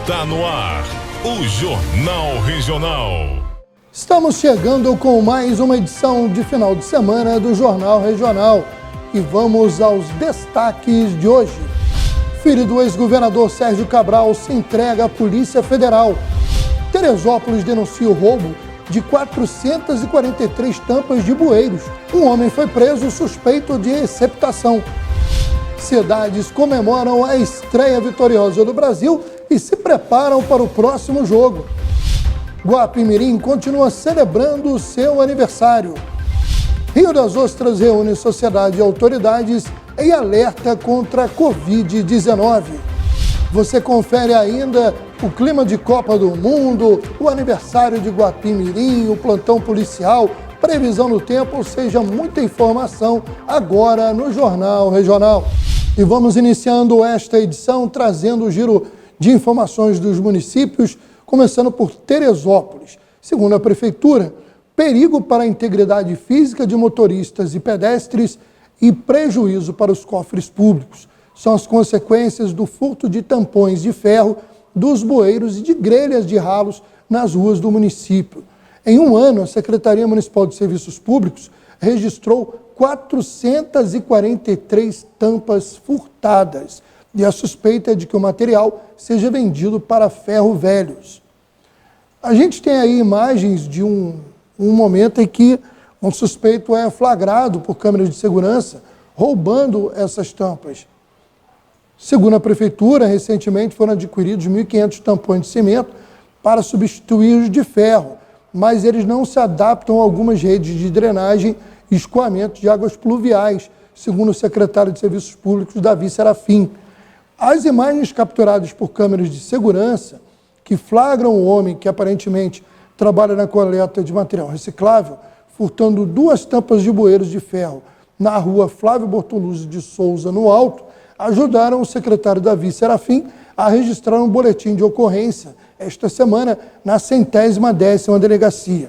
Está no ar, o Jornal Regional. Estamos chegando com mais uma edição de final de semana do Jornal Regional e vamos aos destaques de hoje. Filho do ex-governador Sérgio Cabral se entrega à Polícia Federal. Teresópolis denuncia o roubo de 443 tampas de bueiros. Um homem foi preso suspeito de receptação. Cidades comemoram a estreia vitoriosa do Brasil e se preparam para o próximo jogo. Guapimirim continua celebrando o seu aniversário. Rio das Ostras reúne sociedade e autoridades em alerta contra a Covid-19. Você confere ainda o clima de Copa do Mundo, o aniversário de Guapimirim, o plantão policial, previsão do tempo, ou seja, muita informação agora no Jornal Regional. E vamos iniciando esta edição trazendo o giro de informações dos municípios, começando por Teresópolis. Segundo a Prefeitura, perigo para a integridade física de motoristas e pedestres e prejuízo para os cofres públicos. São as consequências do furto de tampões de ferro, dos bueiros e de grelhas de ralos nas ruas do município. Em um ano, a Secretaria Municipal de Serviços Públicos registrou 443 tampas furtadas e a suspeita é de que o material seja vendido para ferro velhos. A gente tem aí imagens de um momento em que um suspeito é flagrado por câmeras de segurança roubando essas tampas. Segundo a Prefeitura, recentemente foram adquiridos 1.500 tampões de cimento para substituir os de ferro, mas eles não se adaptam a algumas redes de drenagem e escoamento de águas pluviais, segundo o secretário de Serviços Públicos, Davi Serafim. As imagens capturadas por câmeras de segurança que flagram o homem que aparentemente trabalha na coleta de material reciclável, furtando 2 tampas de bueiros de ferro na rua Flávio Bortoluzzi de Souza, no Alto, ajudaram o secretário Davi Serafim a registrar um boletim de ocorrência esta semana na 110ª Delegacia.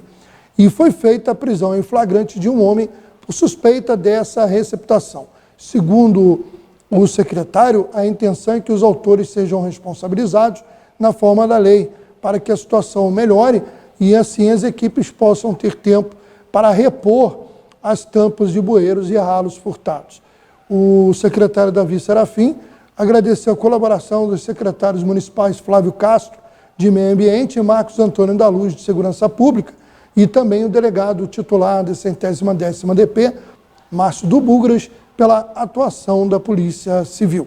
E foi feita a prisão em flagrante de um homem por suspeita dessa receptação. Segundo o secretário, a intenção é que os autores sejam responsabilizados na forma da lei, para que a situação melhore e assim as equipes possam ter tempo para repor as tampas de bueiros e ralos furtados. O secretário Davi Serafim agradeceu a colaboração dos secretários municipais Flávio Castro, de Meio Ambiente, e Marcos Antônio da Luz, de Segurança Pública, e também o delegado titular da 110ª DP, Márcio do Bugras, pela atuação da Polícia Civil.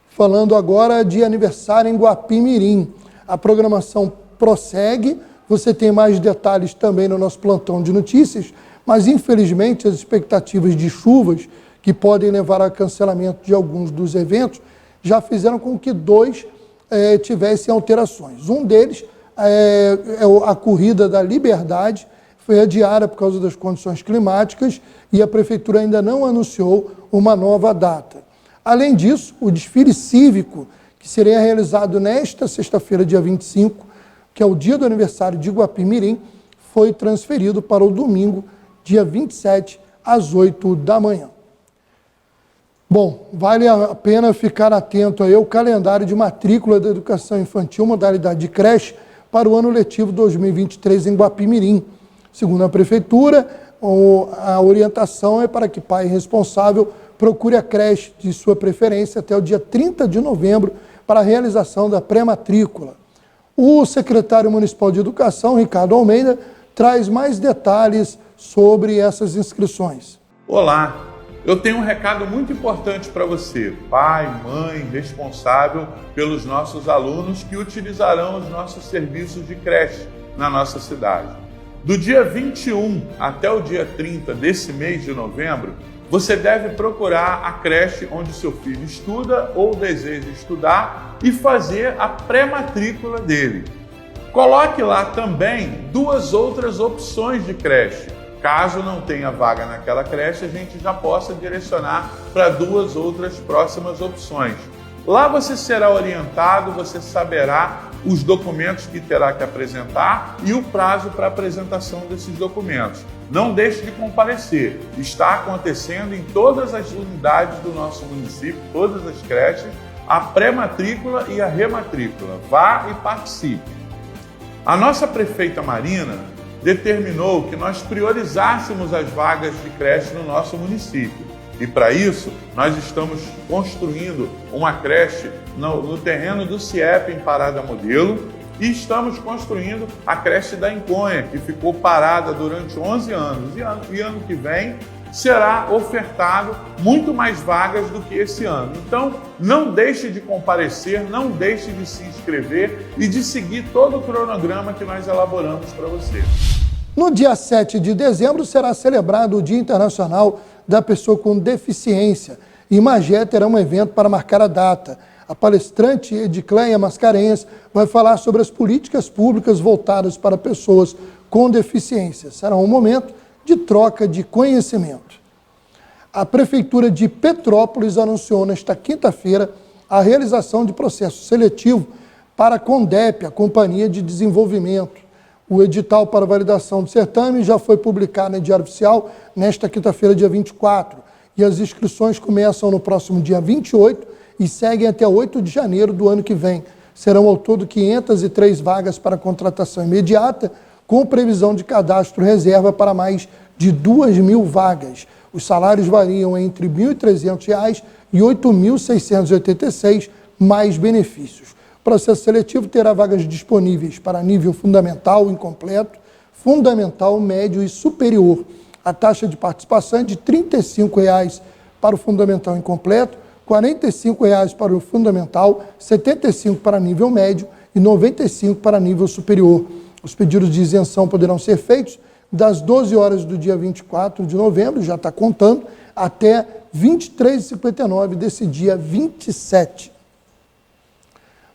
Falando agora de aniversário em Guapimirim. A programação prossegue, você tem mais detalhes também no nosso plantão de notícias, mas infelizmente as expectativas de chuvas que podem levar a cancelamento de alguns dos eventos já fizeram com que 2 tivessem alterações. Um deles é a Corrida da Liberdade, foi adiada por causa das condições climáticas e a Prefeitura ainda não anunciou uma nova data. Além disso, o desfile cívico, que seria realizado nesta sexta-feira, dia 25, que é o dia do aniversário de Guapimirim, foi transferido para o domingo, dia 27, às 8 da manhã. Bom, vale a pena ficar atento aí ao calendário de matrícula da educação infantil, modalidade de creche, para o ano letivo 2023 em Guapimirim. Segundo a Prefeitura, a orientação é para que pai responsável procure a creche de sua preferência até o dia 30 de novembro para a realização da pré-matrícula. O secretário municipal de Educação, Ricardo Almeida, traz mais detalhes sobre essas inscrições. Olá, eu tenho um recado muito importante para você, pai, mãe, responsável pelos nossos alunos que utilizarão os nossos serviços de creche na nossa cidade. Do dia 21 até o dia 30 desse mês de novembro, você deve procurar a creche onde seu filho estuda ou deseja estudar e fazer a pré-matrícula dele. Coloque lá também 2 outras opções de creche. Caso não tenha vaga naquela creche, a gente já possa direcionar para 2 outras próximas opções. Lá você será orientado, você saberá os documentos que terá que apresentar e o prazo para apresentação desses documentos. Não deixe de comparecer. Está acontecendo em todas as unidades do nosso município, todas as creches, a pré-matrícula e a rematrícula. Vá e participe. A nossa prefeita Marina determinou que nós priorizássemos as vagas de creche no nosso município. E para isso, nós estamos construindo uma creche no terreno do CIEP em Parada Modelo e estamos construindo a creche da Enconha, que ficou parada durante 11 anos. E ano que vem será ofertado muito mais vagas do que esse ano. Então, não deixe de comparecer, não deixe de se inscrever e de seguir todo o cronograma que nós elaboramos para você. No dia 7 de dezembro será celebrado o Dia Internacional da Pessoa com Deficiência. Em Magé terá um evento para marcar a data. A palestrante Edicleia Mascarenhas vai falar sobre as políticas públicas voltadas para pessoas com deficiência. Será um momento de troca de conhecimento. A Prefeitura de Petrópolis anunciou nesta quinta-feira a realização de processo seletivo para a CONDEP, a Companhia de Desenvolvimento. O edital para validação do certame já foi publicado em Diário Oficial nesta quinta-feira, dia 24, e as inscrições começam no próximo dia 28 e seguem até 8 de janeiro do ano que vem. Serão ao todo 503 vagas para contratação imediata, com previsão de cadastro reserva para mais de 2.000 vagas. Os salários variam entre R$ 1.300 e R$ 8.686, mais benefícios. O processo seletivo terá vagas disponíveis para nível fundamental incompleto, fundamental, médio e superior. A taxa de participação é de R$ 35,00 para o fundamental incompleto, R$ 45,00 para o fundamental, R$ 75,00 para nível médio e R$ 95,00 para nível superior. Os pedidos de isenção poderão ser feitos das 12 horas do dia 24 de novembro, já está contando, até 23h59 desse dia 27.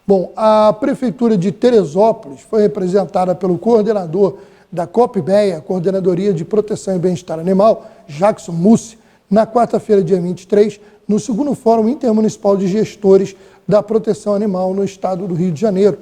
Bom, a Prefeitura de Teresópolis foi representada pelo coordenador da COPBEA, Coordenadoria de Proteção e Bem-Estar Animal, Jackson Mussi, na quarta-feira, dia 23, no segundo Fórum Intermunicipal de Gestores da Proteção Animal no estado do Rio de Janeiro.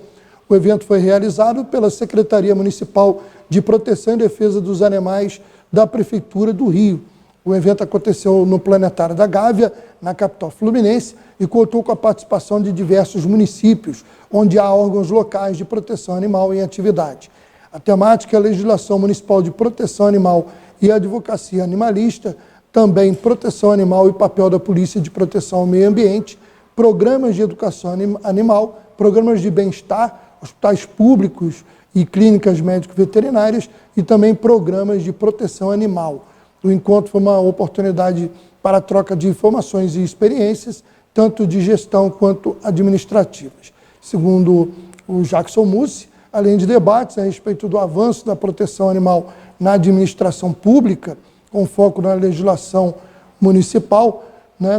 O evento foi realizado pela Secretaria Municipal de Proteção e Defesa dos Animais da Prefeitura do Rio. O evento aconteceu no Planetário da Gávea, na capital fluminense, e contou com a participação de diversos municípios, onde há órgãos locais de proteção animal em atividade. A temática é a legislação municipal de proteção animal e advocacia animalista, também proteção animal e papel da Polícia de Proteção ao Meio Ambiente, programas de educação animal, programas de bem-estar, hospitais públicos e clínicas médico-veterinárias e também programas de proteção animal. O encontro foi uma oportunidade para a troca de informações e experiências, tanto de gestão quanto administrativas. Segundo o Jackson Mussi, além de debates a respeito do avanço da proteção animal na administração pública, com foco na legislação municipal,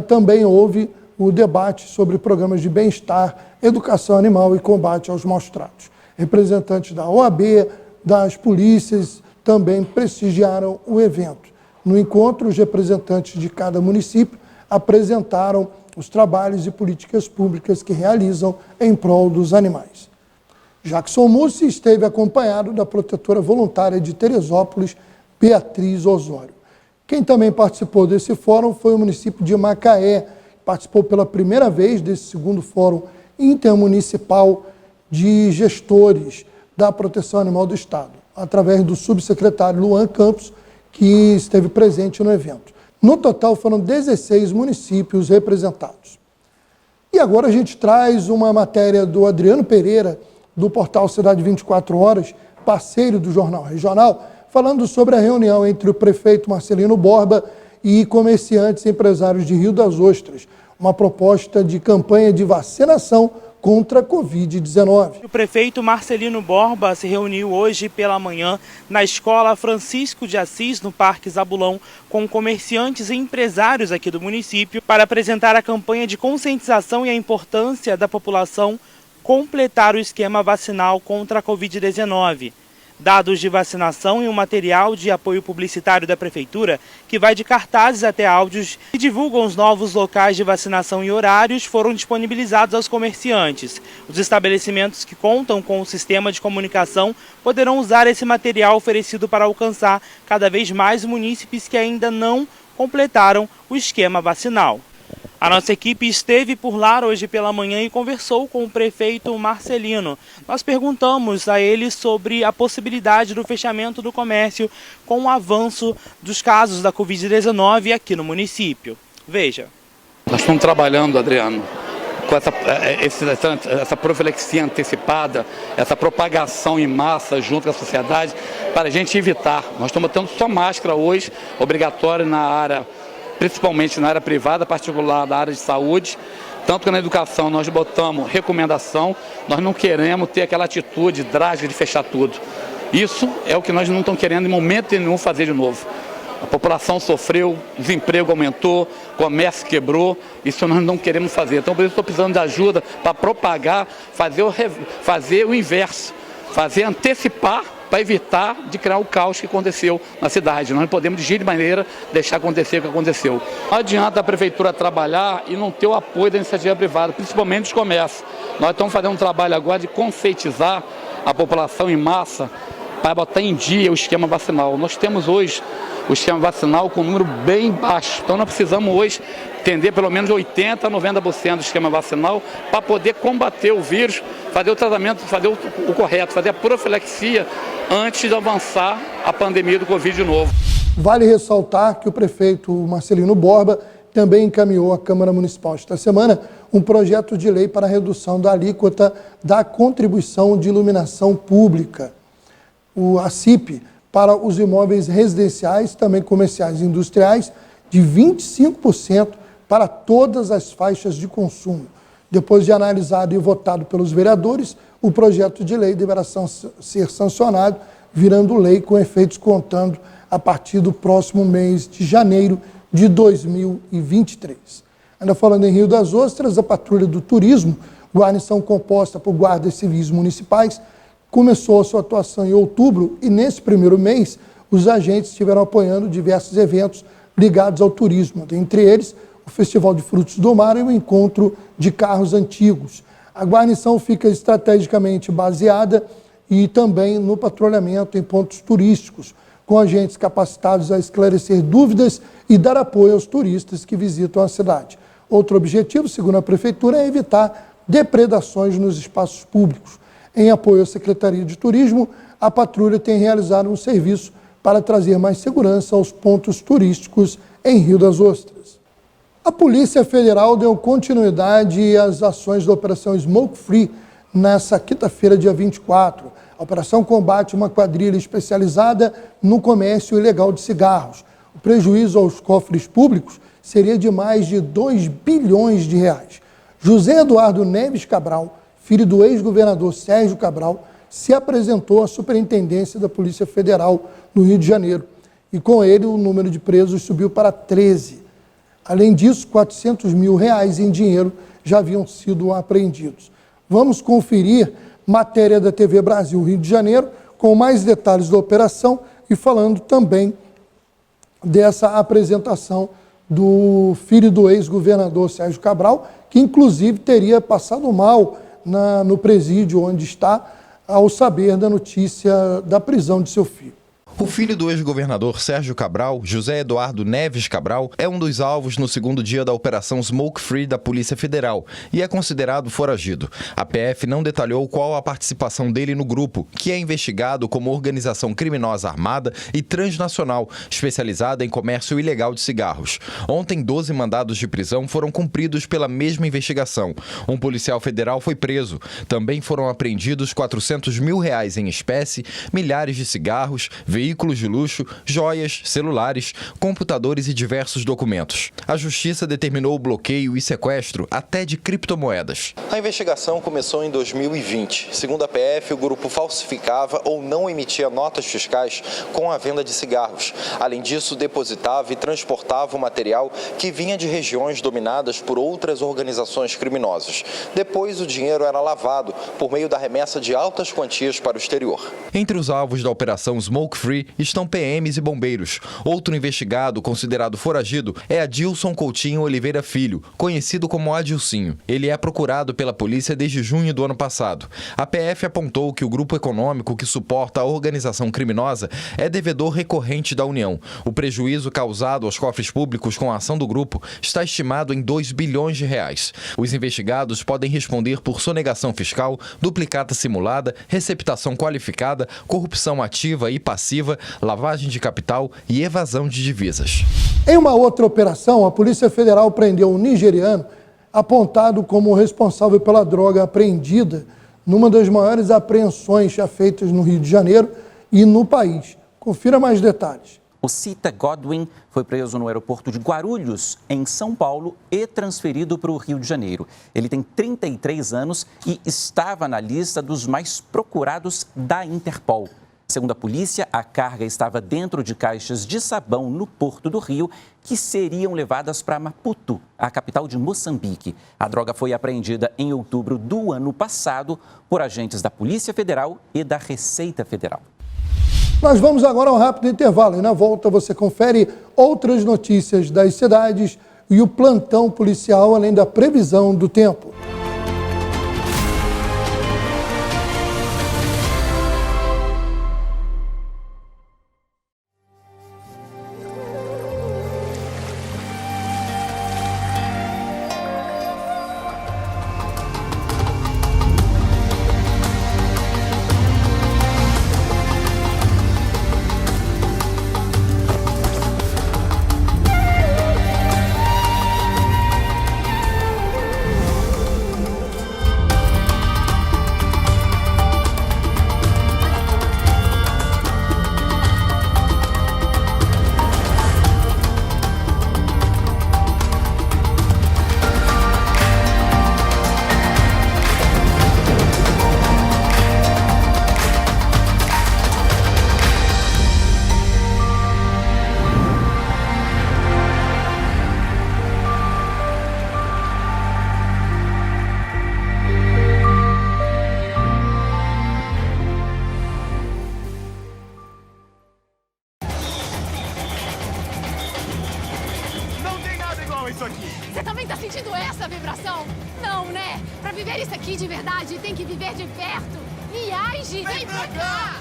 também houve o debate sobre programas de bem-estar, educação animal e combate aos maus-tratos. Representantes da OAB, das polícias, também prestigiaram o evento. No encontro, os representantes de cada município apresentaram os trabalhos e políticas públicas que realizam em prol dos animais. Jackson Mussi esteve acompanhado da protetora voluntária de Teresópolis, Beatriz Osório. Quem também participou desse fórum foi o município de Macaé, participou pela primeira vez desse segundo Fórum Intermunicipal de Gestores da Proteção Animal do Estado, através do subsecretário Luan Campos, que esteve presente no evento. No total, foram 16 municípios representados. E agora a gente traz uma matéria do Adriano Pereira, do portal Cidade 24 Horas, parceiro do Jornal Regional, falando sobre a reunião entre o prefeito Marcelino Borba e comerciantes e empresários de Rio das Ostras, uma proposta de campanha de vacinação contra a Covid-19. O prefeito Marcelino Borba se reuniu hoje pela manhã na Escola Francisco de Assis, no Parque Zabulão, com comerciantes e empresários aqui do município para apresentar a campanha de conscientização e a importância da população completar o esquema vacinal contra a Covid-19. Dados de vacinação e um material de apoio publicitário da Prefeitura, que vai de cartazes até áudios que divulgam os novos locais de vacinação e horários, foram disponibilizados aos comerciantes. Os estabelecimentos que contam com o sistema de comunicação poderão usar esse material oferecido para alcançar cada vez mais munícipes que ainda não completaram o esquema vacinal. A nossa equipe esteve por lá hoje pela manhã e conversou com o prefeito Marcelino. Nós perguntamos a ele sobre a possibilidade do fechamento do comércio com o avanço dos casos da Covid-19 aqui no município. Veja. Nós estamos trabalhando, Adriano, com essa profilaxia antecipada, essa propagação em massa junto com a sociedade, para a gente evitar. Nós estamos tendo só máscara hoje, obrigatória na área, principalmente na área privada, particular da área de saúde. Tanto que na educação nós botamos recomendação, nós não queremos ter aquela atitude drástica de fechar tudo. Isso é o que nós não estamos querendo em momento nenhum fazer de novo. A população sofreu, desemprego aumentou, comércio quebrou, isso nós não queremos fazer. Então, por isso, estou precisando de ajuda para propagar, fazer o inverso, antecipar para evitar de criar o caos que aconteceu na cidade. Nós não podemos, de jeito de maneira, deixar acontecer o que aconteceu. Não adianta a prefeitura trabalhar e não ter o apoio da iniciativa privada, principalmente dos comércios. Nós estamos fazendo um trabalho agora de conscientizar a população em massa para botar em dia o esquema vacinal. Nós temos hoje o esquema vacinal com um número bem baixo. Então nós precisamos hoje atender pelo menos 80% a 90% do esquema vacinal para poder combater o vírus, fazer o tratamento, fazer o correto, fazer a profilaxia antes de avançar a pandemia do Covid de novo. Vale ressaltar que o prefeito Marcelino Borba também encaminhou à Câmara Municipal esta semana um projeto de lei para a redução da alíquota da contribuição de iluminação pública, a CIP, para os imóveis residenciais, também comerciais e industriais, de 25% para todas as faixas de consumo. Depois de analisado e votado pelos vereadores, o projeto de lei deverá ser sancionado, virando lei com efeitos contando a partir do próximo mês de janeiro de 2023. Ainda falando em Rio das Ostras, a Patrulha do Turismo, guarnição composta por guardas civis municipais, começou a sua atuação em outubro e, nesse primeiro mês, os agentes estiveram apoiando diversos eventos ligados ao turismo, entre eles o Festival de Frutos do Mar e o Encontro de Carros Antigos. A guarnição fica estrategicamente baseada e também no patrulhamento em pontos turísticos, com agentes capacitados a esclarecer dúvidas e dar apoio aos turistas que visitam a cidade. Outro objetivo, segundo a Prefeitura, é evitar depredações nos espaços públicos. Em apoio à Secretaria de Turismo, a patrulha tem realizado um serviço para trazer mais segurança aos pontos turísticos em Rio das Ostras. A Polícia Federal deu continuidade às ações da Operação Smoke Free nessa quinta-feira, dia 24. A operação combate uma quadrilha especializada no comércio ilegal de cigarros. O prejuízo aos cofres públicos seria de mais de 2 bilhões de reais. José Eduardo Neves Cabral, filho do ex-governador Sérgio Cabral, se apresentou à Superintendência da Polícia Federal no Rio de Janeiro. E com ele o número de presos subiu para 13. Além disso, R$400 mil em dinheiro já haviam sido apreendidos. Vamos conferir matéria da TV Brasil Rio de Janeiro com mais detalhes da operação e falando também dessa apresentação do filho do ex-governador Sérgio Cabral, que inclusive teria passado mal no presídio onde está, ao saber da notícia da prisão de seu filho. O filho do ex-governador Sérgio Cabral, José Eduardo Neves Cabral, é um dos alvos no segundo dia da Operação Smoke Free da Polícia Federal e é considerado foragido. A PF não detalhou qual a participação dele no grupo, que é investigado como organização criminosa armada e transnacional, especializada em comércio ilegal de cigarros. Ontem, 12 mandados de prisão foram cumpridos pela mesma investigação. Um policial federal foi preso. Também foram apreendidos R$400 mil em espécie, milhares de cigarros, veículos de luxo, joias, celulares, computadores e diversos documentos. A Justiça determinou o bloqueio e sequestro até de criptomoedas. A investigação começou em 2020. Segundo a PF, o grupo falsificava ou não emitia notas fiscais com a venda de cigarros. Além disso, depositava e transportava o material que vinha de regiões dominadas por outras organizações criminosas. Depois, o dinheiro era lavado por meio da remessa de altas quantias para o exterior. Entre os alvos da Operação Smoke Free Free estão PMs e bombeiros. Outro investigado, considerado foragido, é Adilson Coutinho Oliveira Filho, conhecido como Adilcinho. Ele é procurado pela polícia desde junho do ano passado. A PF apontou que o grupo econômico que suporta a organização criminosa é devedor recorrente da União. O prejuízo causado aos cofres públicos com a ação do grupo está estimado em 2 bilhões de reais. Os investigados podem responder por sonegação fiscal, duplicata simulada, receptação qualificada, corrupção ativa e passiva, lavagem de capital e evasão de divisas. Em uma outra operação, a Polícia Federal prendeu um nigeriano apontado como responsável pela droga apreendida numa das maiores apreensões já feitas no Rio de Janeiro e no país. Confira mais detalhes. O Cita Godwin foi preso no aeroporto de Guarulhos, em São Paulo, e transferido para o Rio de Janeiro. Ele tem 33 anos e estava na lista dos mais procurados da Interpol. Segundo a polícia, a carga estava dentro de caixas de sabão no Porto do Rio, que seriam levadas para Maputo, a capital de Moçambique. A droga foi apreendida em outubro do ano passado por agentes da Polícia Federal e da Receita Federal. Nós vamos agora a um rápido intervalo e na volta você confere outras notícias das cidades e o plantão policial, além da previsão do tempo. Você também tá sentindo essa vibração? Não, né? Pra viver isso aqui de verdade, tem que viver de perto. Viaje, vem pra cá!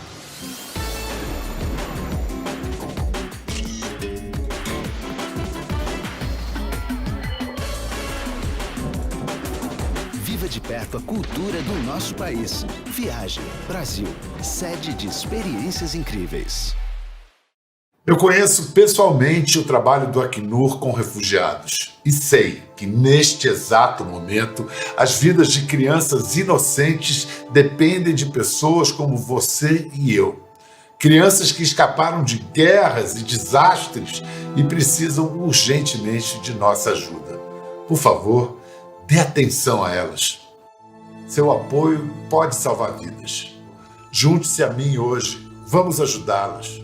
Viva de perto a cultura do nosso país. Viagem Brasil, sede de experiências incríveis. Eu conheço pessoalmente o trabalho do Acnur com refugiados e sei que neste exato momento as vidas de crianças inocentes dependem de pessoas como você e eu. Crianças que escaparam de guerras e desastres e precisam urgentemente de nossa ajuda. Por favor, dê atenção a elas. Seu apoio pode salvar vidas. Junte-se a mim hoje. Vamos ajudá-las.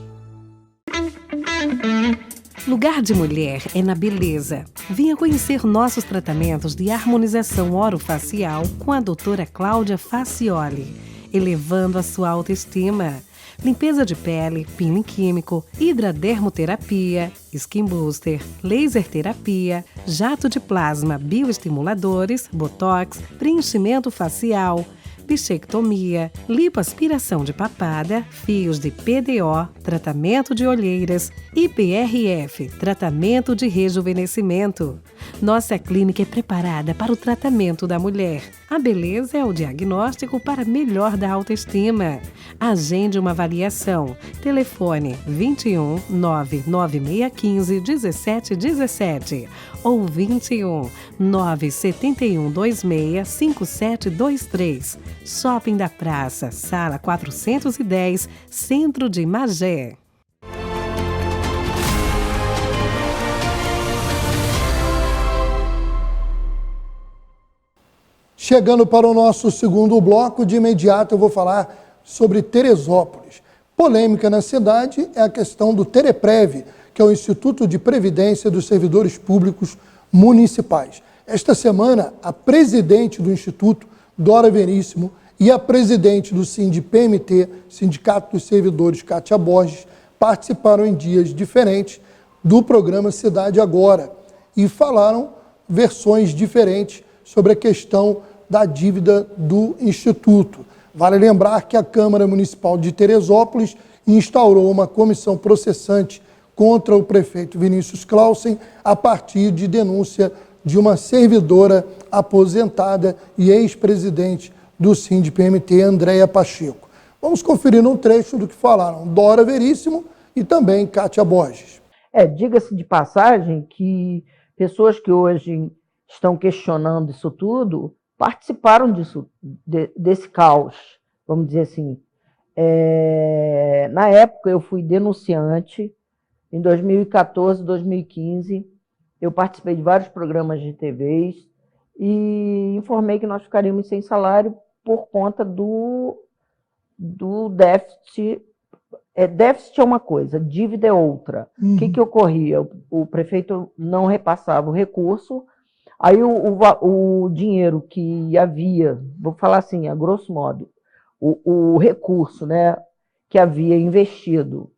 Lugar de Mulher é na beleza. Venha conhecer nossos tratamentos de harmonização orofacial com a doutora Cláudia Facioli, elevando a sua autoestima. Limpeza de pele, peeling químico, hidradermoterapia, skin booster, laser terapia, jato de plasma, bioestimuladores, botox, preenchimento facial, bichectomia, lipoaspiração de papada, fios de PDO, tratamento de olheiras, IPRF, tratamento de rejuvenescimento. Nossa clínica é preparada para o tratamento da mulher. A beleza é o diagnóstico para melhor da autoestima. Agende uma avaliação. Telefone 21 99615 1717 ou 21 971 26 5723. Shopping da Praça, Sala 410, Centro de Magé. Chegando para o nosso segundo bloco, de imediato eu vou falar sobre Teresópolis. Polêmica na cidade é a questão do Tereprev, que é o Instituto de Previdência dos Servidores Públicos Municipais. Esta semana, a presidente do Instituto, Dora Veríssimo, e a presidente do SINDI-PMT, Sindicato dos Servidores, Kátia Borges, participaram em dias diferentes do programa Cidade Agora e falaram versões diferentes sobre a questão da dívida do Instituto. Vale lembrar que a Câmara Municipal de Teresópolis instaurou uma comissão processante contra o prefeito Vinícius Clausen a partir de denúncia de uma servidora aposentada e ex-presidente do Sindipmt, Andréia Pacheco. Vamos conferir um trecho do que falaram Dora Veríssimo e também Kátia Borges. Diga-se de passagem que pessoas que hoje estão questionando isso tudo participaram desse caos, vamos dizer assim. Na época eu fui denunciante, em 2014, 2015, eu participei de vários programas de TVs e informei que nós ficaríamos sem salário por conta do déficit. Déficit é uma coisa, dívida é outra. O que ocorria? O prefeito não repassava o recurso, aí o dinheiro que havia, vou falar assim, a grosso modo, o recurso, né, que havia investido,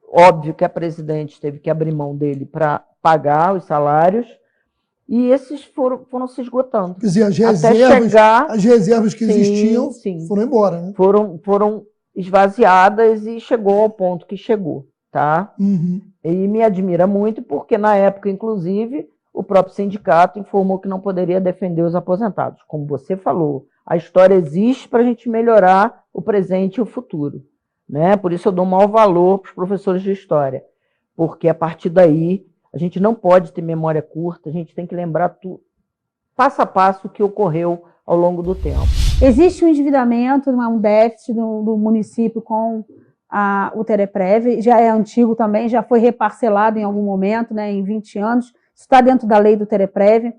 óbvio que a presidente teve que abrir mão dele para pagar os salários, e esses foram se esgotando. Quer dizer, as reservas que existiam foram embora, né? Foram esvaziadas e chegou ao ponto que chegou, tá? E me admira muito porque, na época, inclusive, o próprio sindicato informou que não poderia defender os aposentados. Como você falou, a história existe para a gente melhorar o presente e o futuro, né? Por isso eu dou maior valor para os professores de história, porque a partir daí a gente não pode ter memória curta, a gente tem que lembrar tudo, passo a passo, o que ocorreu ao longo do tempo. Existe um endividamento, um déficit do município com o Tereprev, já é antigo também, já foi reparcelado em algum momento, né, em 20 anos, isso está dentro da lei do Tereprev.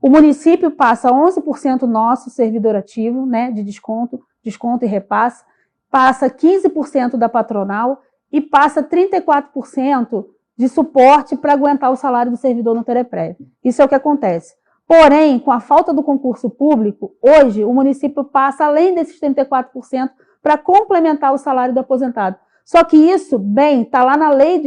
O município passa 11% nosso servidor ativo, né, de desconto e repasse, passa 15% da patronal e passa 34% de suporte para aguentar o salário do servidor no Tereprev. Isso é o que acontece. Porém, com a falta do concurso público, hoje o município passa além desses 34% para complementar o salário do aposentado. Só que isso, está lá na lei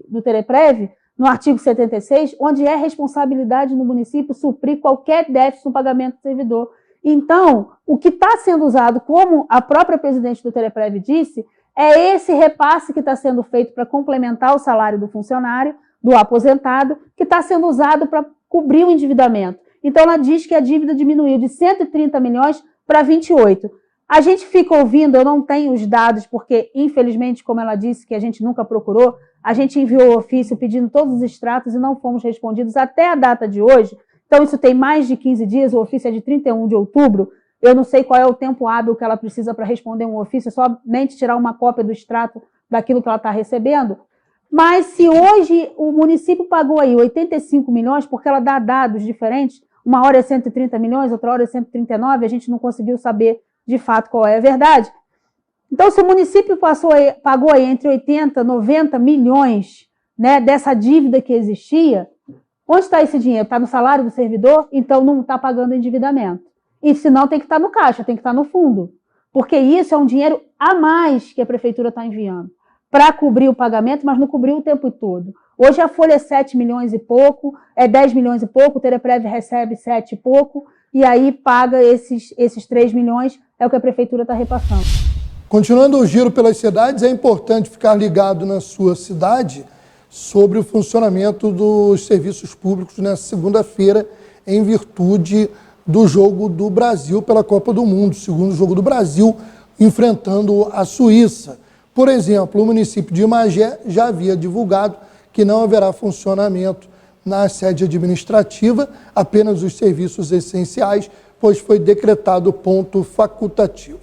do Tereprev, no artigo 76, onde é responsabilidade do município suprir qualquer déficit no pagamento do servidor. Então, o que está sendo usado, como a própria presidente do Tereprev disse, é esse repasse que está sendo feito para complementar o salário do funcionário, do aposentado, que está sendo usado para cobrir o endividamento. Então, ela diz que a dívida diminuiu de 130 milhões para 28. A gente fica ouvindo, eu não tenho os dados, porque, infelizmente, como ela disse, que a gente nunca procurou, a gente enviou o ofício pedindo todos os extratos e não fomos respondidos até a data de hoje. Então, isso tem mais de 15 dias, o ofício é de 31 de outubro. Eu não sei qual é o tempo hábil que ela precisa para responder um ofício, é somente tirar uma cópia do extrato daquilo que ela está recebendo. Mas se hoje o município pagou aí 85 milhões, porque ela dá dados diferentes, uma hora é 130 milhões, outra hora é 139, a gente não conseguiu saber de fato qual é a verdade. Então, se o município pagou aí entre 80 e 90 milhões, né, dessa dívida que existia, onde está esse dinheiro? Está no salário do servidor? Então não está pagando endividamento. E se não, tem que estar no caixa, tem que estar no fundo. Porque isso é um dinheiro a mais que a prefeitura está enviando para cobrir o pagamento, mas não cobriu o tempo todo. Hoje a folha é 7 milhões e pouco, é 10 milhões e pouco, o Tereprev recebe 7 e pouco, e aí paga esses 3 milhões, é o que a prefeitura está repassando. Continuando o giro pelas cidades, é importante ficar ligado na sua cidade sobre o funcionamento dos serviços públicos nessa segunda-feira, em virtude do jogo do Brasil pela Copa do Mundo, segundo jogo do Brasil, enfrentando a Suíça. Por exemplo, o município de Magé já havia divulgado que não haverá funcionamento na sede administrativa, apenas os serviços essenciais, pois foi decretado ponto facultativo.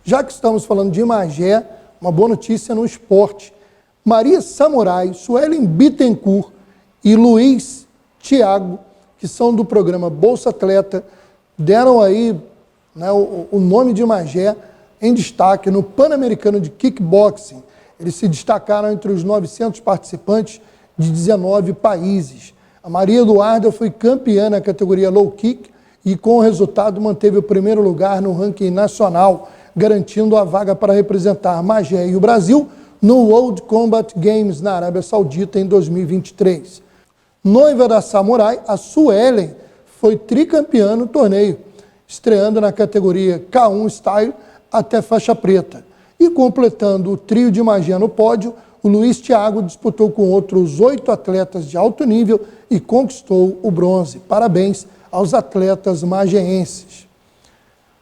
Já que estamos falando de Magé, uma boa notícia no esporte. Maria Samurai, Suelen Bittencourt e Luiz Thiago, que são do programa Bolsa Atleta, deram aí, né, o nome de Magé em destaque no Pan-Americano de Kickboxing. Eles se destacaram entre os 900 participantes de 19 países. A Maria Eduarda foi campeã na categoria Low Kick e, com o resultado, manteve o primeiro lugar no ranking nacional, garantindo a vaga para representar Magé e o Brasil no World Combat Games na Arábia Saudita em 2023. Noiva da Samurai, a Suelen foi tricampeã no torneio, estreando na categoria K1 Style até faixa preta. E completando o trio de magia no pódio, o Luiz Thiago disputou com outros 8 atletas de alto nível e conquistou o bronze. Parabéns aos atletas magienses.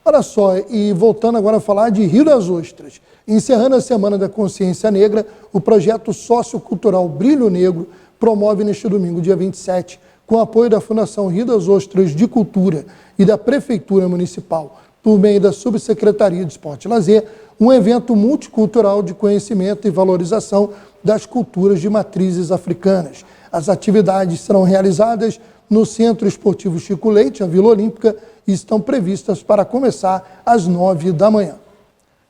Olha só, e voltando agora a falar de Rio das Ostras. Encerrando a Semana da Consciência Negra, o projeto sociocultural Brilho Negro promove neste domingo, dia 27, com apoio da Fundação Rio das Ostras de Cultura e da Prefeitura Municipal, por meio da Subsecretaria de Esporte e Lazer, um evento multicultural de conhecimento e valorização das culturas de matrizes africanas. As atividades serão realizadas no Centro Esportivo Chico Leite, a Vila Olímpica, e estão previstas para começar às 9 da manhã.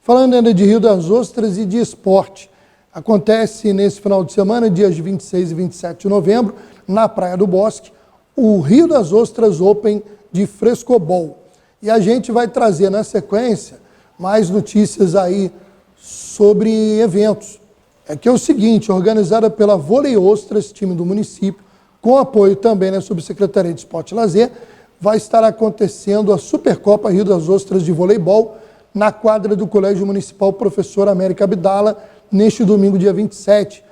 Falando ainda de Rio das Ostras e de esporte, acontece nesse final de semana, dias 26 e 27 de novembro, na Praia do Bosque, o Rio das Ostras Open de Frescobol. E a gente vai trazer na sequência mais notícias aí sobre eventos. É que é o seguinte, organizada pela Vôlei Ostras, time do município, com apoio também da Subsecretaria de Esporte e Lazer, vai estar acontecendo a Supercopa Rio das Ostras de Voleibol na quadra do Colégio Municipal Professor América Abdala, neste domingo, dia 27,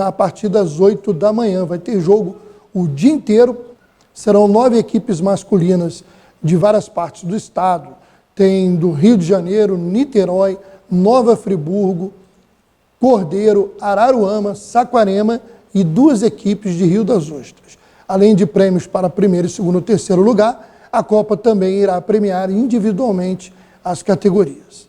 a partir das 8 da manhã. Vai ter jogo o dia inteiro, serão 9 equipes masculinas de várias partes do estado. Tem do Rio de Janeiro, Niterói, Nova Friburgo, Cordeiro, Araruama, Saquarema e 2 equipes de Rio das Ostras. Além de prêmios para primeiro, segundo e terceiro lugar, a Copa também irá premiar individualmente as categorias.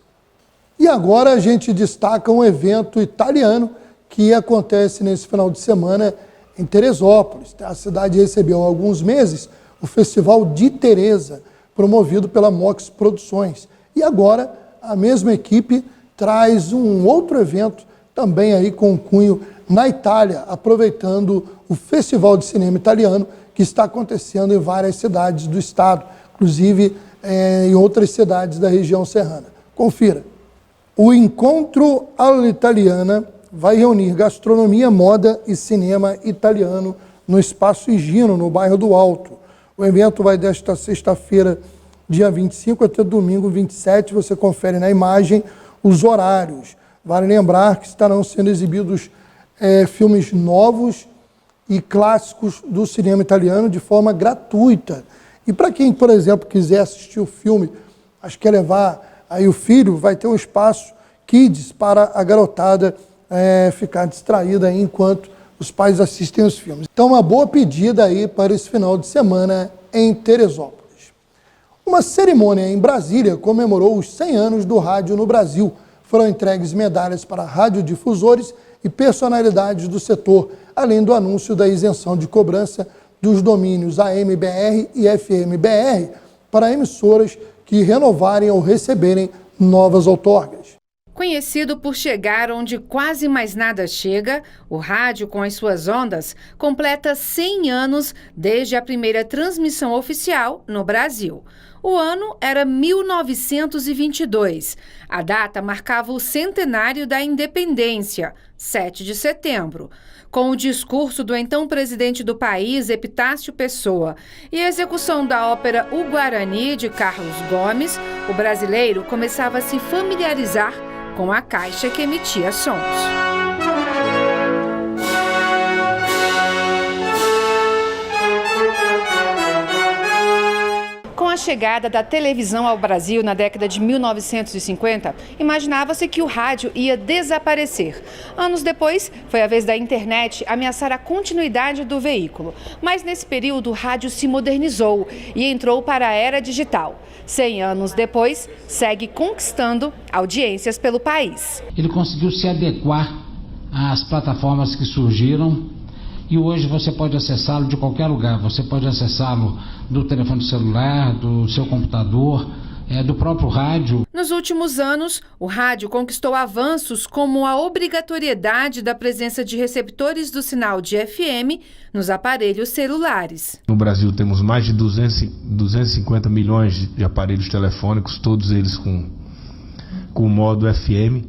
E agora a gente destaca um evento italiano que acontece nesse final de semana em Teresópolis. A cidade recebeu há alguns meses o Festival de Teresa, promovido pela Mox Produções. E agora a mesma equipe traz um outro evento também aí com cunho na Itália, aproveitando o Festival de Cinema Italiano que está acontecendo em várias cidades do estado, inclusive em outras cidades da região serrana. Confira. O Encontro all'Italiana vai reunir gastronomia, moda e cinema italiano no Espaço Higino, no bairro do Alto. O evento vai desta sexta-feira, dia 25, até domingo 27. Você confere na imagem os horários. Vale lembrar que estarão sendo exibidos filmes novos e clássicos do cinema italiano de forma gratuita. E para quem, por exemplo, quiser assistir o filme, acho que é levar aí o filho, vai ter um espaço kids para a garotada ficar distraída aí enquanto os pais assistem os filmes. Então, uma boa pedida aí para esse final de semana em Teresópolis. Uma cerimônia em Brasília comemorou os 100 anos do rádio no Brasil. Foram entregues medalhas para radiodifusores e personalidades do setor, além do anúncio da isenção de cobrança dos domínios AMBR e FMBR para emissoras que renovarem ou receberem novas outorgas. Conhecido por chegar onde quase mais nada chega, o rádio, com as suas ondas, completa 100 anos desde a primeira transmissão oficial no Brasil. O ano era 1922. A data marcava o centenário da independência, 7 de setembro. Com o discurso do então presidente do país, Epitácio Pessoa, e a execução da ópera O Guarani, de Carlos Gomes, o brasileiro começava a se familiarizar com a caixa que emitia sons. Com a chegada da televisão ao Brasil na década de 1950, imaginava-se que o rádio ia desaparecer. Anos depois, foi a vez da internet ameaçar a continuidade do veículo. Mas nesse período, o rádio se modernizou e entrou para a era digital. 100 anos depois, segue conquistando audiências pelo país. Ele conseguiu se adequar às plataformas que surgiram. E hoje você pode acessá-lo de qualquer lugar. Você pode acessá-lo do telefone celular, do seu computador, do próprio rádio. Nos últimos anos, o rádio conquistou avanços como a obrigatoriedade da presença de receptores do sinal de FM nos aparelhos celulares. No Brasil temos mais de 250 milhões de aparelhos telefônicos, todos eles com modo FM.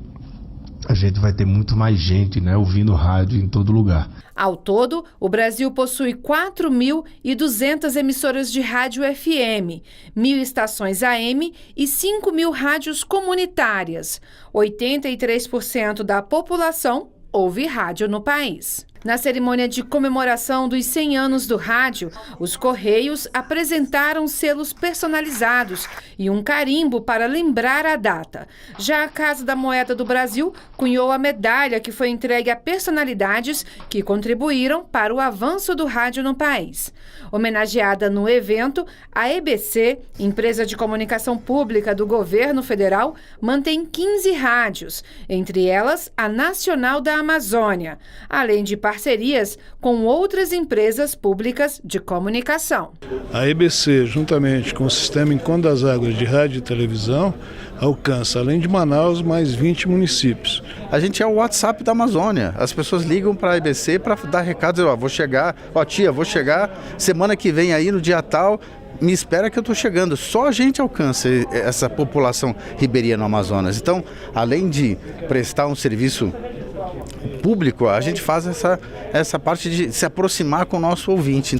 a gente vai ter muito mais gente, né, ouvindo rádio em todo lugar. Ao todo, o Brasil possui 4.200 emissoras de rádio FM, 1.000 estações AM e 5.000 rádios comunitárias. 83% da população ouve rádio no país. Na cerimônia de comemoração dos 100 anos do rádio, os Correios apresentaram selos personalizados e um carimbo para lembrar a data. Já a Casa da Moeda do Brasil cunhou a medalha que foi entregue a personalidades que contribuíram para o avanço do rádio no país. Homenageada no evento, a EBC, empresa de comunicação pública do governo federal, mantém 15 rádios, entre elas a Nacional da Amazônia, além de parcerias com outras empresas públicas de comunicação. A EBC, juntamente com o Sistema Encontro das Águas de Rádio e Televisão, alcança, além de Manaus, mais 20 municípios. A gente é o WhatsApp da Amazônia. As pessoas ligam para a EBC para dar recados, vou chegar, tia, vou chegar semana que vem aí no dia tal, me espera que eu estou chegando. Só a gente alcança essa população ribeirinha no Amazonas. Então, além de prestar um serviço público, a gente faz essa parte de se aproximar com o nosso ouvinte.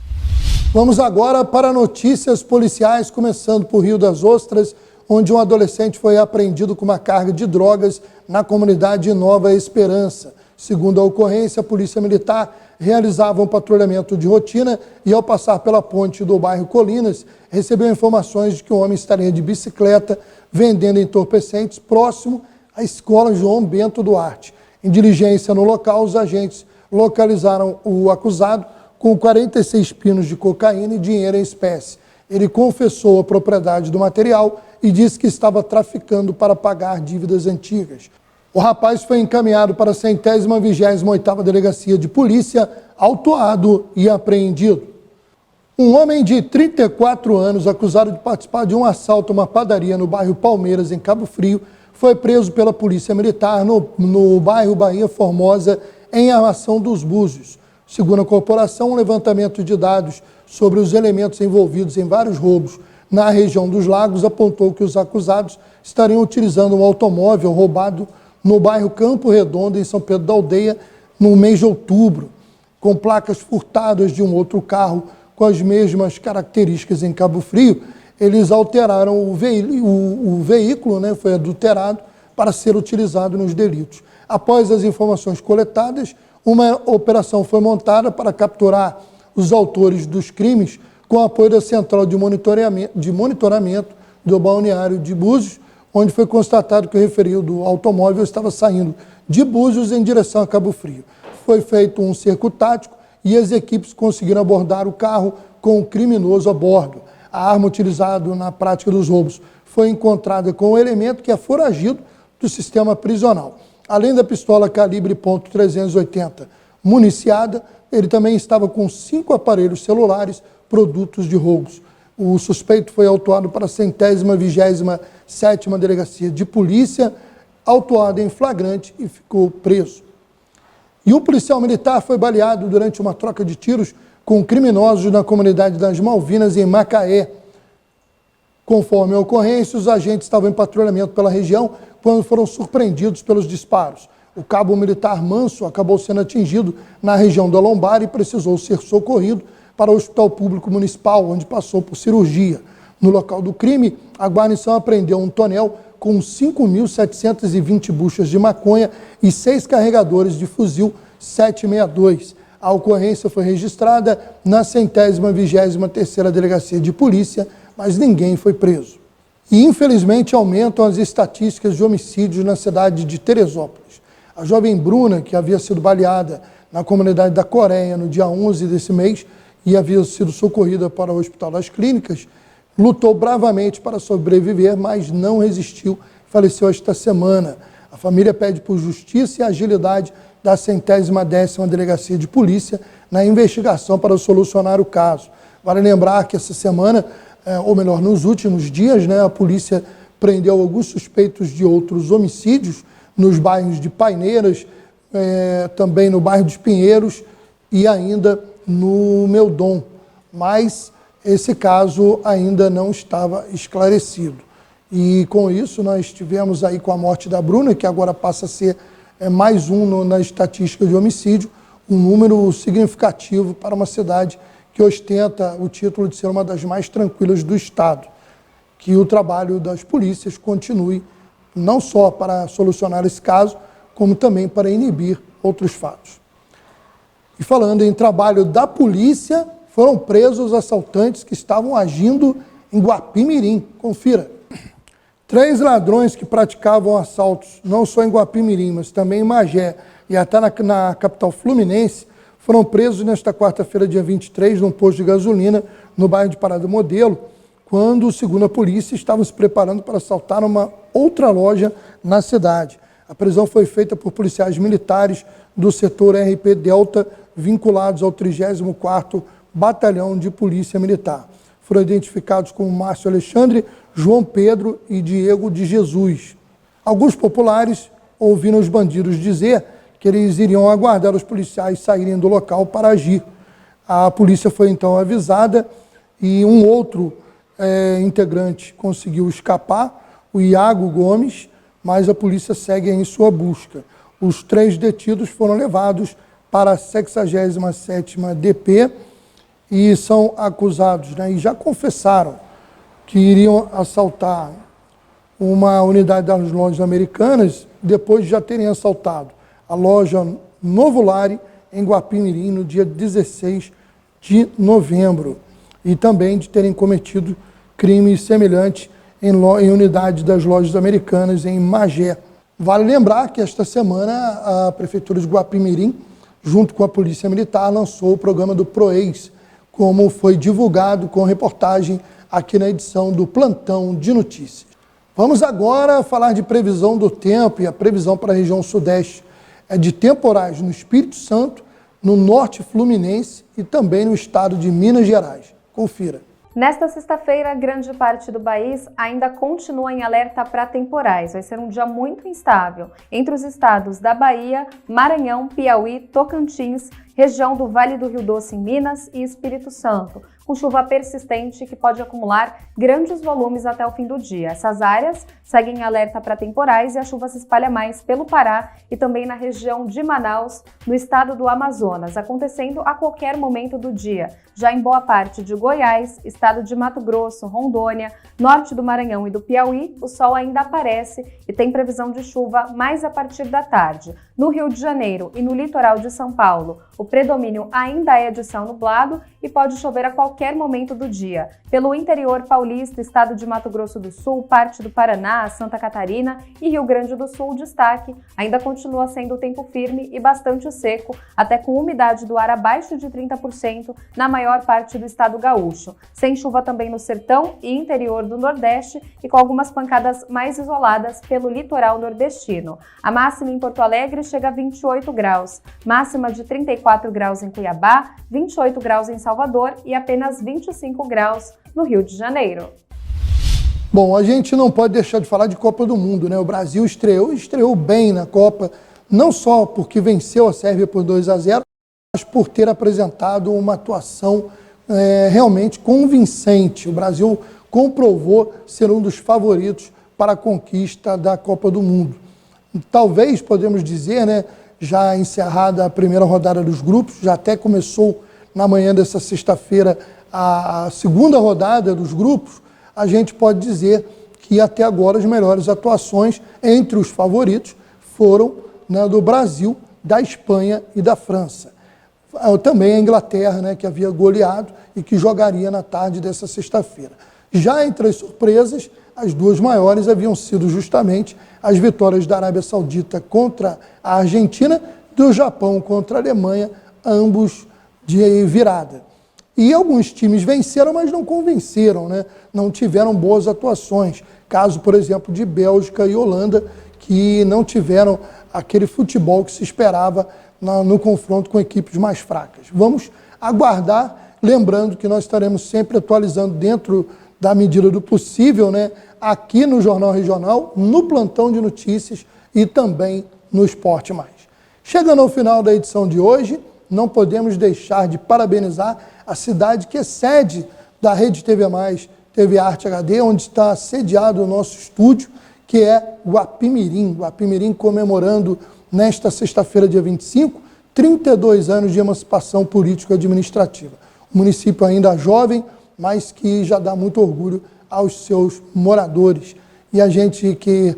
Vamos agora para notícias policiais, começando por Rio das Ostras, onde um adolescente foi apreendido com uma carga de drogas na comunidade Nova Esperança. Segundo a ocorrência, a Polícia Militar realizava um patrulhamento de rotina e, ao passar pela ponte do bairro Colinas, recebeu informações de que o homem estaria de bicicleta vendendo entorpecentes próximo à Escola João Bento Duarte. Em diligência no local, os agentes localizaram o acusado com 46 pinos de cocaína e dinheiro em espécie. Ele confessou a propriedade do material e disse que estava traficando para pagar dívidas antigas. O rapaz foi encaminhado para a 128ª Delegacia de Polícia, autuado e apreendido. Um homem de 34 anos, acusado de participar de um assalto a uma padaria no bairro Palmeiras, em Cabo Frio, foi preso pela Polícia Militar no bairro Bahia Formosa, em Armação dos Búzios. Segundo a corporação, um levantamento de dados sobre os elementos envolvidos em vários roubos na região dos Lagos apontou que os acusados estariam utilizando um automóvel roubado no bairro Campo Redondo, em São Pedro da Aldeia, no mês de outubro, com placas furtadas de um outro carro com as mesmas características em Cabo Frio. Eles alteraram o veículo, foi adulterado para ser utilizado nos delitos. Após as informações coletadas, uma operação foi montada para capturar os autores dos crimes com apoio da Central de Monitoramento do Balneário de Búzios, onde foi constatado que o referido automóvel estava saindo de Búzios em direção a Cabo Frio. Foi feito um cerco tático e as equipes conseguiram abordar o carro com o criminoso a bordo. A arma utilizada na prática dos roubos foi encontrada com o elemento que é foragido do sistema prisional. Além da pistola calibre .380 municiada, ele também estava com 5 aparelhos celulares, produtos de roubos. O suspeito foi autuado para a 127ª Delegacia de Polícia, autuado em flagrante e ficou preso. E um policial militar foi baleado durante uma troca de tiros com criminosos na comunidade das Malvinas, em Macaé. Conforme a ocorrência, os agentes estavam em patrulhamento pela região quando foram surpreendidos pelos disparos. O cabo militar Manso acabou sendo atingido na região da lombar e precisou ser socorrido para o Hospital Público Municipal, onde passou por cirurgia. No local do crime, a guarnição apreendeu um tonel com 5.720 buchas de maconha e 6 carregadores de fuzil 762. A ocorrência foi registrada na 123ª Delegacia de Polícia, mas ninguém foi preso. E, infelizmente, aumentam as estatísticas de homicídios na cidade de Teresópolis. A jovem Bruna, que havia sido baleada na comunidade da Coreia no dia 11 desse mês e havia sido socorrida para o Hospital das Clínicas, lutou bravamente para sobreviver, mas não resistiu, faleceu esta semana. A família pede por justiça e agilidade da 110ª Delegacia de Polícia na investigação para solucionar o caso. Vale lembrar que essa semana, ou melhor, nos últimos dias, a polícia prendeu alguns suspeitos de outros homicídios nos bairros de Paineiras, também no bairro dos Pinheiros e ainda no Meudon. Mas esse caso ainda não estava esclarecido. E com isso nós tivemos aí com a morte da Bruna, que agora passa a ser é mais um na estatística de homicídio, um número significativo para uma cidade que ostenta o título de ser uma das mais tranquilas do Estado. Que o trabalho das polícias continue não só para solucionar esse caso, como também para inibir outros fatos. E falando em trabalho da polícia, foram presos assaltantes que estavam agindo em Guapimirim. Confira. 3 ladrões que praticavam assaltos, não só em Guapimirim, mas também em Magé e até na capital fluminense, foram presos nesta quarta-feira, dia 23, num posto de gasolina no bairro de Parada Modelo, quando, segundo a polícia, estavam se preparando para assaltar uma outra loja na cidade. A prisão foi feita por policiais militares do setor RP Delta, vinculados ao 34º Batalhão de Polícia Militar. Foram identificados como Márcio Alexandre, João Pedro e Diego de Jesus. Alguns populares ouviram os bandidos dizer que eles iriam aguardar os policiais saírem do local para agir. A polícia foi então avisada e um outro integrante conseguiu escapar, o Iago Gomes, mas a polícia segue em sua busca. Os 3 detidos foram levados para a 67ª DP e são acusados, e já confessaram que iriam assaltar uma unidade das lojas americanas depois de já terem assaltado a loja Novo Lari, em Guapimirim, no dia 16 de novembro, e também de terem cometido crime semelhante em unidade das lojas americanas em Magé. Vale lembrar que esta semana a Prefeitura de Guapimirim, junto com a Polícia Militar, lançou o programa do PROEIS, como foi divulgado com reportagem aqui na edição do Plantão de Notícias. Vamos agora falar de previsão do tempo, e a previsão para a região sudeste é de temporais no Espírito Santo, no norte fluminense e também no estado de Minas Gerais. Confira. Nesta sexta-feira, grande parte do país ainda continua em alerta para temporais. Vai ser um dia muito instável entre os estados da Bahia, Maranhão, Piauí, Tocantins, região do Vale do Rio Doce em Minas e Espírito Santo, com chuva persistente que pode acumular grandes volumes até o fim do dia. Essas áreas seguem em alerta para temporais e a chuva se espalha mais pelo Pará e também na região de Manaus, no estado do Amazonas, acontecendo a qualquer momento do dia. Já em boa parte de Goiás, estado de Mato Grosso, Rondônia, norte do Maranhão e do Piauí, o sol ainda aparece e tem previsão de chuva mais a partir da tarde. No Rio de Janeiro e no litoral de São Paulo, o predomínio ainda é de céu nublado e pode chover a qualquer momento do dia. Pelo interior paulista, estado de Mato Grosso do Sul, parte do Paraná, Santa Catarina e Rio Grande do Sul, destaque ainda continua sendo tempo firme e bastante seco, até com umidade do ar abaixo de 30% na maior parte do estado gaúcho. Sem chuva também no sertão e interior do Nordeste e com algumas pancadas mais isoladas pelo litoral nordestino. A máxima em Porto Alegre chega a 28 graus, máxima de 34 graus em Cuiabá, 28 graus em Salvador e apenas 25 graus no Rio de Janeiro. Bom, a gente não pode deixar de falar de Copa do Mundo, né? O Brasil estreou bem na Copa, não só porque venceu a Sérvia por 2-0, mas por ter apresentado uma atuação realmente convincente. O Brasil comprovou ser um dos favoritos para a conquista da Copa do Mundo. Talvez, podemos dizer, né, já encerrada a primeira rodada dos grupos, já até começou na manhã dessa sexta-feira a segunda rodada dos grupos, a gente pode dizer que até agora as melhores atuações entre os favoritos foram, né, do Brasil, da Espanha e da França. Também a Inglaterra, né, que havia goleado e que jogaria na tarde dessa sexta-feira. Já entre as surpresas, as duas maiores haviam sido justamente as vitórias da Arábia Saudita contra a Argentina, do Japão contra a Alemanha, ambos de virada. E alguns times venceram, mas não convenceram, né? Não tiveram boas atuações. Caso, por exemplo, de Bélgica e Holanda, que não tiveram aquele futebol que se esperava no confronto com equipes mais fracas. Vamos aguardar, lembrando que nós estaremos sempre atualizando dentro da medida do possível, né? Aqui no Jornal Regional, no Plantão de Notícias e também no Esporte Mais. Chegando ao final da edição de hoje, não podemos deixar de parabenizar a cidade que é sede da Rede TV+, TV Arte HD, onde está sediado o nosso estúdio, que é Guapimirim. Guapimirim comemorando nesta sexta-feira, dia 25, 32 anos de emancipação político-administrativa. Um município ainda jovem, mas que já dá muito orgulho aos seus moradores. E a gente que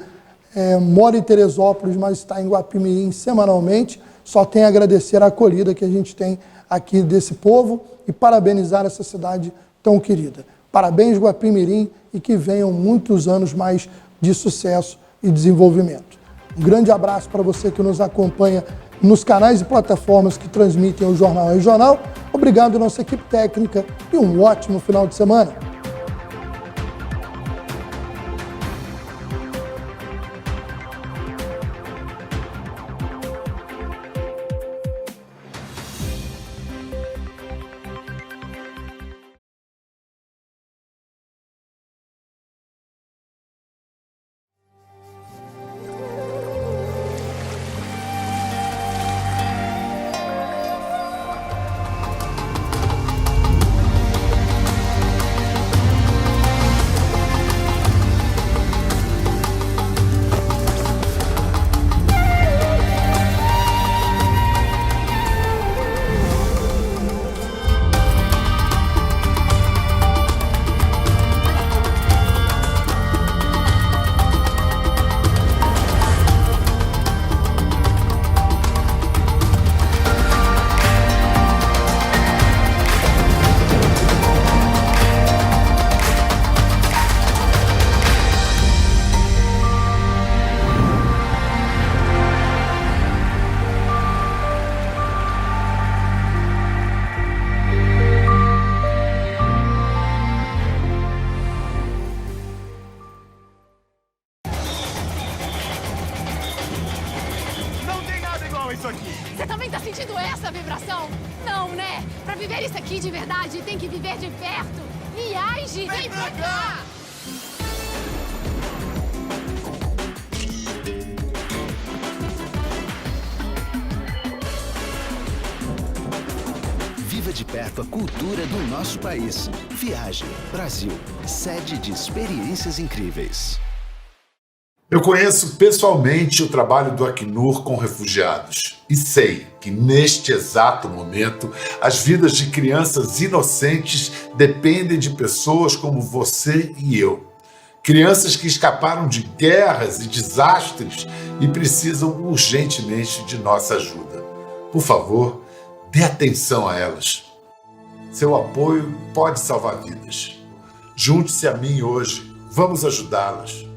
mora em Teresópolis, mas está em Guapimirim semanalmente, só tem a agradecer a acolhida que a gente tem aqui desse povo e parabenizar essa cidade tão querida. Parabéns, Guapimirim, e que venham muitos anos mais de sucesso e desenvolvimento. Um grande abraço para você que nos acompanha nos canais e plataformas que transmitem o Jornal Regional. Obrigado à nossa equipe técnica e um ótimo final de semana. Você também tá sentindo essa vibração? Não, né? Pra viver isso aqui de verdade, tem que viver de perto. Viaje, vem pra cá! Viva de perto a cultura do nosso país. Viaje, Brasil, sede de experiências incríveis. Eu conheço pessoalmente o trabalho do Acnur com refugiados e sei que neste exato momento as vidas de crianças inocentes dependem de pessoas como você e eu. Crianças que escaparam de guerras e desastres e precisam urgentemente de nossa ajuda. Por favor, dê atenção a elas. Seu apoio pode salvar vidas. Junte-se a mim hoje. Vamos ajudá-las.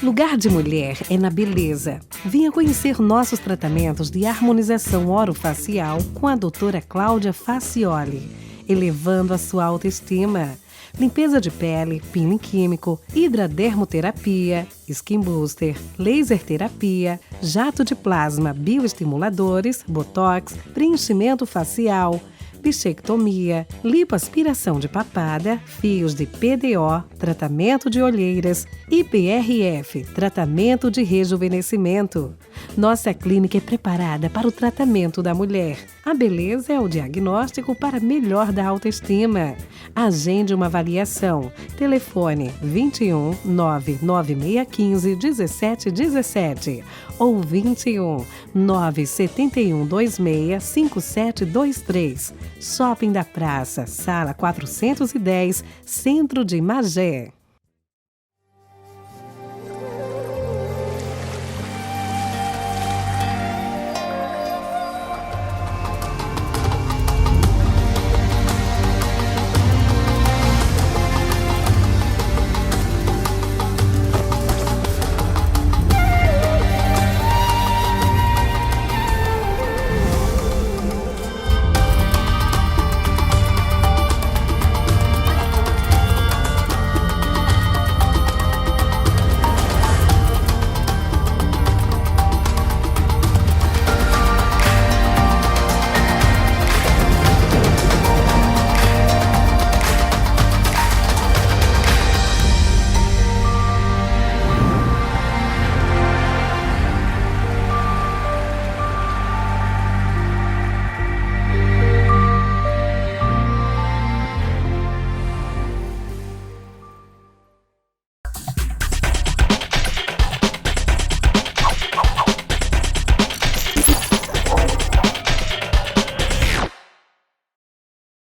Lugar de Mulher é na Beleza. Venha conhecer nossos tratamentos de harmonização orofacial com a doutora Cláudia Facioli, elevando a sua autoestima. Limpeza de pele, peeling químico, hidradermoterapia, skin booster, laser terapia, jato de plasma, bioestimuladores, botox, preenchimento facial, bichectomia, lipoaspiração de papada, fios de PDO, tratamento de olheiras, IPRF, tratamento de rejuvenescimento. Nossa clínica é preparada para o tratamento da mulher. A beleza é o diagnóstico para melhor da autoestima. Agende uma avaliação. Telefone 21 99615 1717 ou 21 971 26 5723. Shopping da Praça, Sala 410, Centro de Magé.